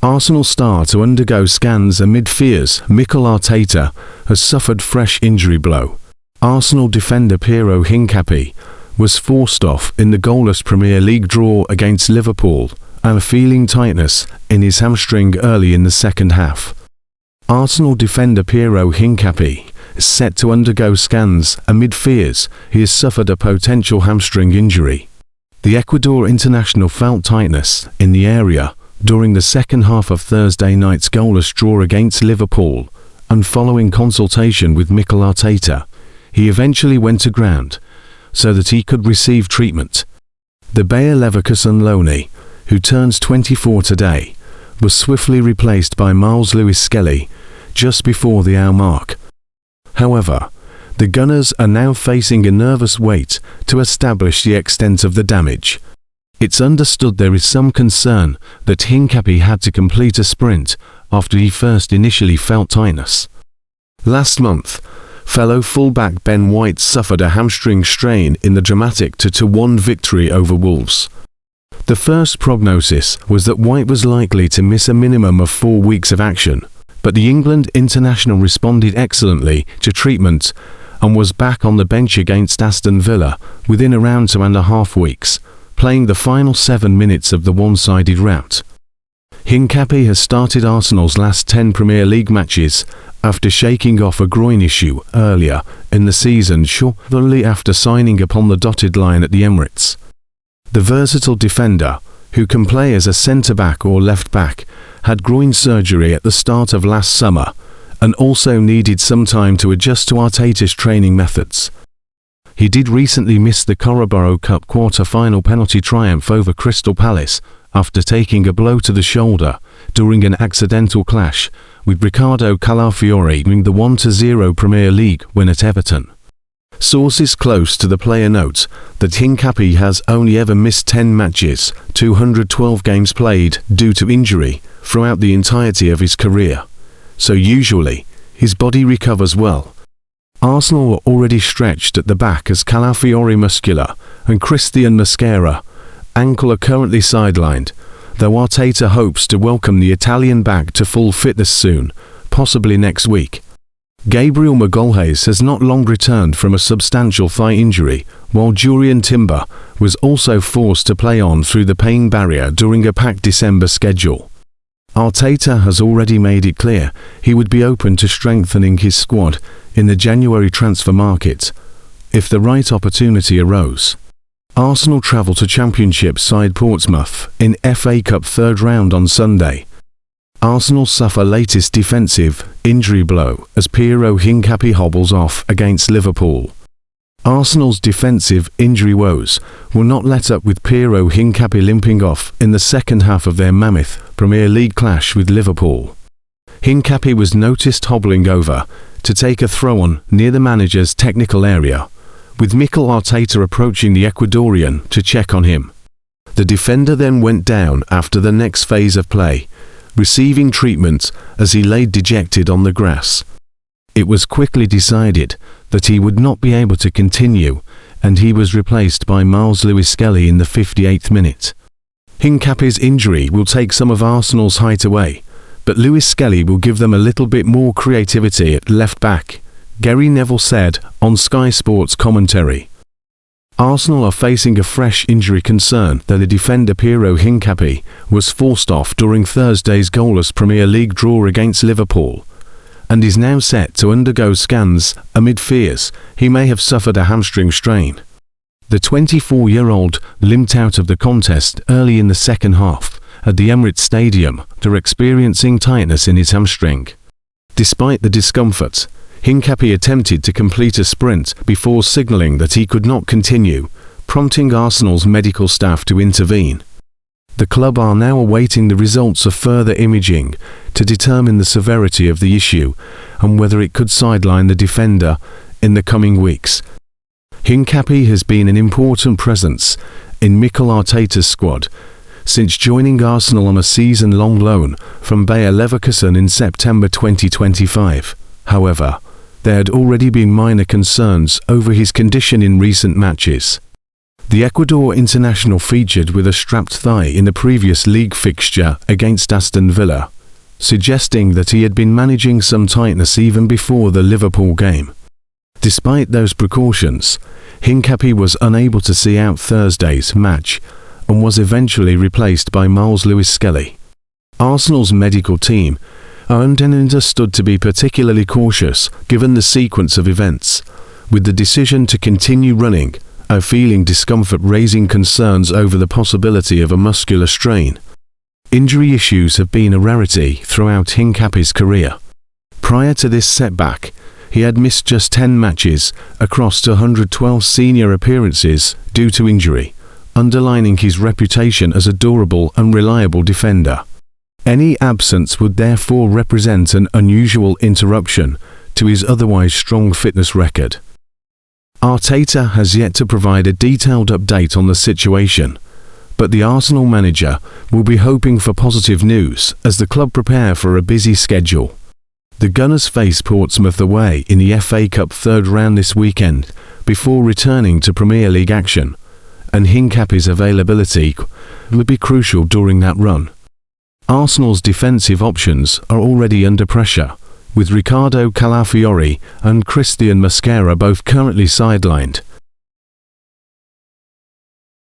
Arsenal star to undergo scans amid fears Mikel Arteta has suffered fresh injury blow. Arsenal defender Piero Hincapie was forced off in the goalless Premier League draw against Liverpool and feeling tightness in his hamstring early in the second half. Arsenal defender Piero Hincapie is set to undergo scans amid fears he has suffered a potential hamstring injury. The Ecuador international felt tightness in the area during the second half of Thursday night's goalless draw against Liverpool, and following consultation with Mikel Arteta, he eventually went to ground so that he could receive treatment. The Bayer Leverkusen loanee, who turns 24 today, was swiftly replaced by Miles Lewis-Skelly just before the hour mark. However, the Gunners are now facing a nervous wait to establish the extent of the damage. It's understood there is some concern that Hincapie had to complete a sprint after he first initially felt tightness. Last month, fellow fullback Ben White suffered a hamstring strain in the dramatic 2-1 victory over Wolves. The first prognosis was that White was likely to miss a minimum of 4 weeks of action, but the England international responded excellently to treatment and was back on the bench against Aston Villa within around 2.5 weeks, playing the final 7 minutes of the one-sided rout. Hincapie has started Arsenal's last 10 Premier League matches after shaking off a groin issue earlier in the season shortly after signing upon the dotted line at the Emirates. The versatile defender, who can play as a centre-back or left-back, had groin surgery at the start of last summer and also needed some time to adjust to Arteta's training methods. He did recently miss the Carabao Cup quarter-final penalty triumph over Crystal Palace after taking a blow to the shoulder during an accidental clash with Riccardo Calafiori during the 1-0 Premier League win at Everton. Sources close to the player note that Hincapie has only ever missed 10 matches, 212 games played due to injury throughout the entirety of his career, so usually his body recovers well. Arsenal were already stretched at the back as Calafiori muscular and Christian Mosquera ankle are currently sidelined, though Arteta hopes to welcome the Italian back to full fitness soon, possibly next week. Gabriel Magalhaes has not long returned from a substantial thigh injury, while Jurrien Timber was also forced to play on through the pain barrier during a packed December schedule. Arteta has already made it clear he would be open to strengthening his squad in the January transfer market if the right opportunity arose. Arsenal travel to Championship side Portsmouth in FA Cup third round on Sunday. Arsenal suffer latest defensive injury blow as Piero Hincapie hobbles off against Liverpool. Arsenal's defensive injury woes will not let up with Piero Hincapie limping off in the second half of their mammoth Premier League clash with Liverpool. Hincapie was noticed hobbling over to take a throw-on near the manager's technical area, with Mikel Arteta approaching the Ecuadorian to check on him. The defender then went down after the next phase of play, receiving treatment as he lay dejected on the grass. It was quickly decided that he would not be able to continue, and he was replaced by Miles Lewis-Skelly in the 58th minute. Hincapie's injury will take some of Arsenal's height away, but Lewis-Skelly will give them a little bit more creativity at left-back, Gary Neville said on Sky Sports commentary. Arsenal are facing a fresh injury concern that the defender Piero Hincapie was forced off during Thursday's goalless Premier League draw against Liverpool, and is now set to undergo scans amid fears he may have suffered a hamstring strain. The 24-year-old limped out of the contest early in the second half at the Emirates Stadium after experiencing tightness in his hamstring. Despite the discomfort, Hincapie attempted to complete a sprint before signalling that he could not continue, prompting Arsenal's medical staff to intervene. The club are now awaiting the results of further imaging to determine the severity of the issue and whether it could sideline the defender in the coming weeks. Hincapie has been an important presence in Mikel Arteta's squad since joining Arsenal on a season-long loan from Bayer Leverkusen in September 2025. However, there had already been minor concerns over his condition in recent matches. The Ecuador international featured with a strapped thigh in the previous league fixture against Aston Villa, suggesting that he had been managing some tightness even before the Liverpool game. Despite those precautions, Hincapie was unable to see out Thursday's match and was eventually replaced by Miles Lewis-Skelly. Arsenal's medical team are understood to be particularly cautious given the sequence of events, with the decision to continue running feeling discomfort raising concerns over the possibility of a muscular strain. Injury issues have been a rarity throughout Hincapie's career. Prior to this setback, he had missed just 10 matches across 112 senior appearances due to injury, underlining his reputation as a durable and reliable defender. Any absence would therefore represent an unusual interruption to his otherwise strong fitness record. Arteta has yet to provide a detailed update on the situation, but the Arsenal manager will be hoping for positive news as the club prepare for a busy schedule. The Gunners face Portsmouth away in the FA Cup third round this weekend before returning to Premier League action, and Hincapie's availability will be crucial during that run. Arsenal's defensive options are already under pressure, with Riccardo Calafiori and Christian Mosquera both currently sidelined.